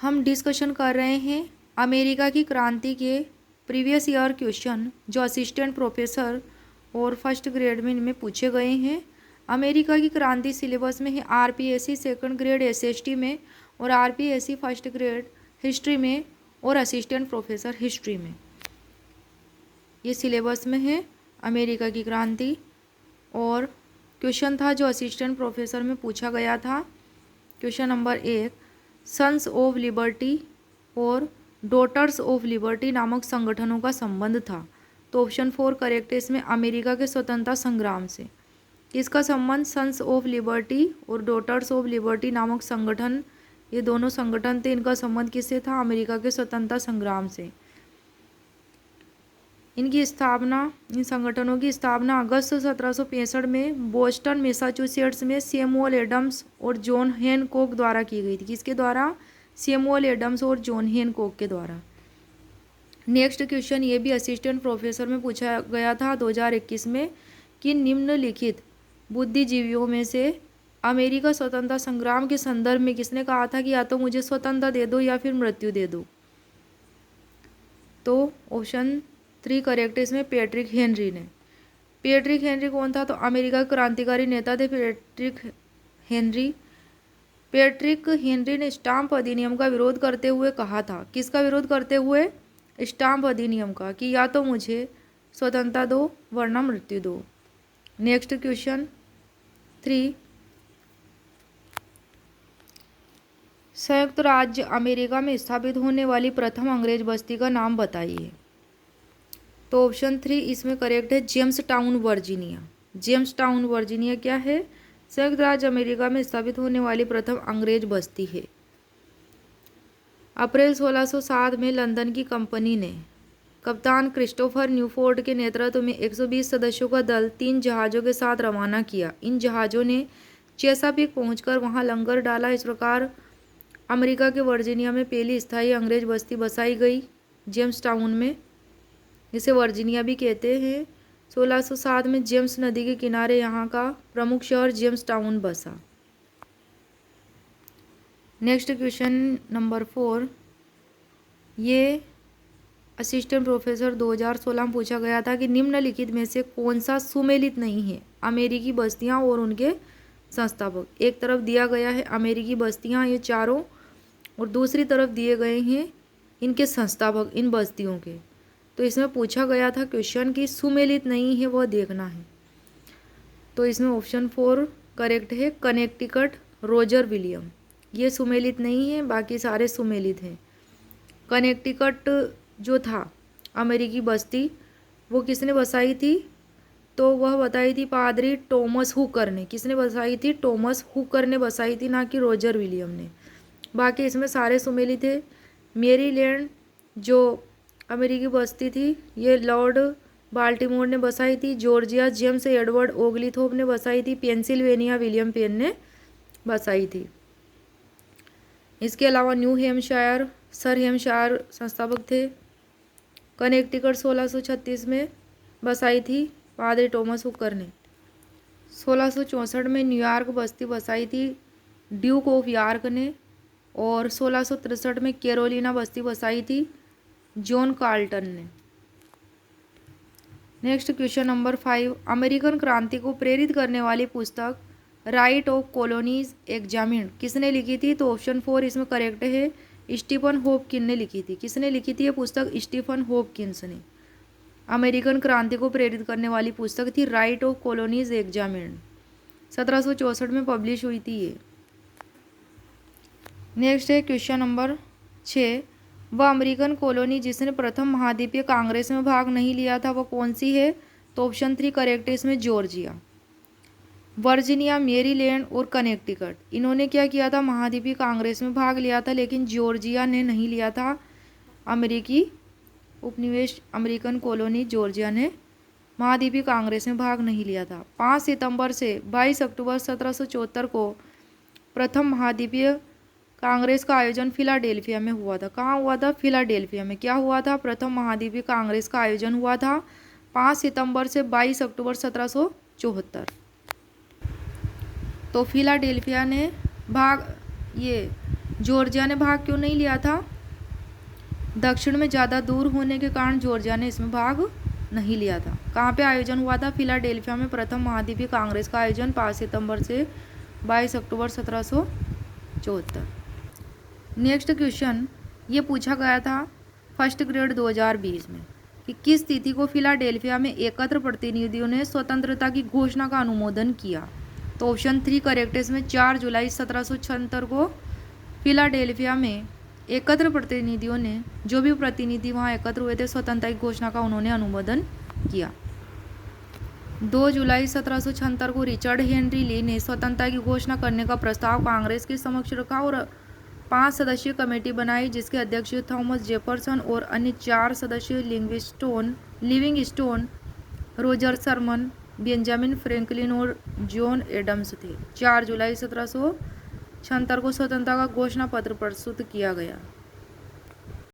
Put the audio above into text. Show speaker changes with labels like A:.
A: हम डिस्कशन कर रहे हैं अमेरिका की क्रांति के प्रीवियस ईयर क्वेश्चन जो असिस्टेंट प्रोफेसर और फर्स्ट ग्रेड में इनमें पूछे गए हैं। अमेरिका की क्रांति सिलेबस में है आरपीएससी सेकंड ग्रेड एसएसटी में और आरपीएससी फर्स्ट ग्रेड हिस्ट्री में और असिस्टेंट प्रोफेसर हिस्ट्री में। ये सिलेबस में है अमेरिका की क्रांति। और क्वेश्चन था जो असिस्टेंट प्रोफेसर में पूछा गया था। Question number 1, Sons of Liberty और डॉटर्स ऑफ लिबर्टी नामक संगठनों का संबंध था। तो ऑप्शन 4 करेक्ट है इसमें, अमेरिका के स्वतंत्रता संग्राम से। किसका संबंध? सन्स ऑफ लिबर्टी और डॉटर्स ऑफ लिबर्टी नामक संगठन, ये दोनों संगठन थे, इनका संबंध किससे था? अमेरिका के स्वतंत्रता संग्राम से। इनकी स्थापना, इन संगठनों की स्थापना अगस्त 1765 में बोस्टन मैसाचुसेट्स में सैमुअल एडम्स और जॉन हैनकॉक द्वारा की गई थी। किसके द्वारा? सैमुअल एडम्स और जॉन हैनकॉक के द्वारा। नेक्स्ट क्वेश्चन ये भी असिस्टेंट प्रोफेसर में पूछा गया था 2021 में कि निम्नलिखित बुद्धिजीवियों में से अमेरिका स्वतंत्रता संग्राम के संदर्भ में किसने कहा था कि या तो मुझे स्वतंत्रता दे दो या फिर मृत्यु दे दो? तो ऑप्शन 3 करेक्ट है इसमें, पैट्रिक हेनरी ने। पैट्रिक हेनरी कौन था? तो अमेरिका के क्रांतिकारी नेता थे पैट्रिक हेनरी। पैट्रिक हेनरी ने स्टाम्प अधिनियम का विरोध करते हुए कहा था, किसका विरोध करते हुए? स्टाम्प अधिनियम का, कि या तो मुझे स्वतंत्रता दो वरना मृत्यु दो। नेक्स्ट क्वेश्चन 3, संयुक्त राज्य अमेरिका में स्थापित होने वाली प्रथम अंग्रेज बस्ती का नाम बताइए। तो ऑप्शन 3 इसमें करेक्ट है, James town Virginia. James town Virginia क्या है? संयुक्त राज्य अमेरिका में स्थापित होने वाली प्रथम अंग्रेज बस्ती है। अप्रैल 1607 में लंदन की कंपनी ने कप्तान क्रिस्टोफर न्यूफोर्ड के नेतृत्व में 120 सदस्यों का दल 3 जहाज़ों के साथ रवाना किया। इन जहाज़ों ने चेसापीक पहुंचकर वहां लंगर डाला। इस प्रकार अमेरिका के वर्जीनिया में पहली स्थायी अंग्रेज बस्ती बसाई गई, जेम्स टाउन में। इसे वर्जीनिया भी कहते हैं। 1607 में जेम्स नदी के किनारे यहाँ का प्रमुख शहर जेम्स टाउन बसा। नेक्स्ट क्वेश्चन नंबर 4, ये असिस्टेंट प्रोफेसर 2016 में पूछा गया था कि निम्नलिखित में से कौन सा सुमेलित नहीं है? अमेरिकी बस्तियां और उनके संस्थापक। एक तरफ दिया गया है अमेरिकी बस्तियां ये चारों, और दूसरी तरफ दिए गए हैं इनके संस्थापक इन बस्तियों के। तो इसमें पूछा गया था क्वेश्चन कि सुमेलित नहीं है वह देखना है। तो इसमें ऑप्शन 4 करेक्ट है, कनेक्टिकट रोजर विलियम। ये सुमेलित नहीं है, बाकी सारे सुमेलित हैं। कनेक्टिकट जो था अमेरिकी बस्ती, वो किसने बसाई थी? तो वह बताई थी पादरी टॉमस हुकर ने। किसने बसाई थी? टॉमस हुकर ने बसाई थी, ना कि रोजर विलियम ने। बाकी इसमें सारे सुमेलित थे। मेरीलैंड जो अमेरिकी बस्ती थी ये लॉर्ड बाल्टीमोर ने बसाई थी। जॉर्जिया जेम्स एडवर्ड ओगलीथोप ने बसाई थी। पेंसिल्वेनिया विलियम पेन ने बसाई थी। इसके अलावा न्यू हैम्पशायर सर हैम्पशायर संस्थापक थे। कनेक्टिकट 1636 में बसाई थी पादरी टॉमस हुकर ने। 1664 में न्यूयॉर्क बस्ती बसाई थी ड्यूक ऑफ यॉर्क ने। और 1663 में कैरोलिना बस्ती बसाई थी जॉन कार्ल्टन ने। नेक्स्ट क्वेश्चन नंबर 5, अमेरिकन क्रांति को प्रेरित करने वाली पुस्तक राइट ऑफ कॉलोनीज एग्जामिन्ड किसने लिखी थी? तो ऑप्शन 4 इसमें करेक्ट है, स्टीफन हॉपकिंस ने लिखी थी। किसने लिखी थी ये पुस्तक? स्टीफन हॉपकिंस ने। अमेरिकन क्रांति को प्रेरित करने वाली पुस्तक थी राइट ऑफ कॉलोनीज एग्जामिन्ड। 1764 में पब्लिश हुई थी ये। नेक्स्ट है क्वेश्चन नंबर 6, वह अमेरिकन कॉलोनी जिसने प्रथम महाद्वीपीय कांग्रेस में भाग नहीं लिया था वह कौन सी है? तो ऑप्शन 3 करेक्ट है इसमें, जॉर्जिया। वर्जीनिया, मेरीलैंड और कनेक्टिकट, इन्होंने क्या किया था? महाद्वीपीय कांग्रेस में भाग लिया था, लेकिन जॉर्जिया ने नहीं लिया था। अमेरिकी उपनिवेश अमेरिकन कॉलोनी जॉर्जिया ने महाद्वीपीय कांग्रेस में भाग नहीं लिया था। 5 सितंबर से 22 अक्टूबर 1774 को प्रथम महाद्वीपीय कांग्रेस का आयोजन फिलाडेल्फिया में हुआ था। कहाँ हुआ था? फिलाडेल्फिया में। क्या हुआ था? प्रथम महाद्वीपीय कांग्रेस का आयोजन हुआ था 5 सितंबर से 22 अक्टूबर 1774। तो फिलाडेल्फिया ने भाग, ये जॉर्जिया ने भाग क्यों नहीं लिया था? दक्षिण में ज़्यादा दूर होने के कारण जॉर्जिया ने इसमें भाग नहीं लिया था। कहाँ पे आयोजन हुआ था? फिलाडेल्फिया में प्रथम महाद्वीपीय कांग्रेस का आयोजन 5 सितंबर से 22 अक्टूबर 1774। नेक्स्ट क्वेश्चन ये पूछा गया था फर्स्ट ग्रेड 2020 में कि किस तिथि को फिलाडेल्फिया में एकत्र प्रतिनिधियों ने स्वतंत्रता की घोषणा का अनुमोदन किया? तो ऑप्शन 3 करेक्ट है इसमें 4 जुलाई 1776 को फिलाडेल्फिया में एकत्र प्रतिनिधियों ने, जो भी प्रतिनिधि वहाँ एकत्र हुए थे, स्वतंत्रता की घोषणा का उन्होंने अनुमोदन किया। 2 जुलाई 1776 को रिचर्ड हेनरी ली ने स्वतंत्रता की घोषणा करने का प्रस्ताव कांग्रेस के समक्ष रखा और 5 सदस्यीय कमेटी बनाई जिसके अध्यक्ष थॉमस जेफरसन और अन्य 4 सदस्य Livingstone, Roger Sherman, Benjamin Franklin और जॉन एडम्स थे। 4 जुलाई 1776 को स्वतंत्रता का घोषणा पत्र प्रस्तुत किया गया।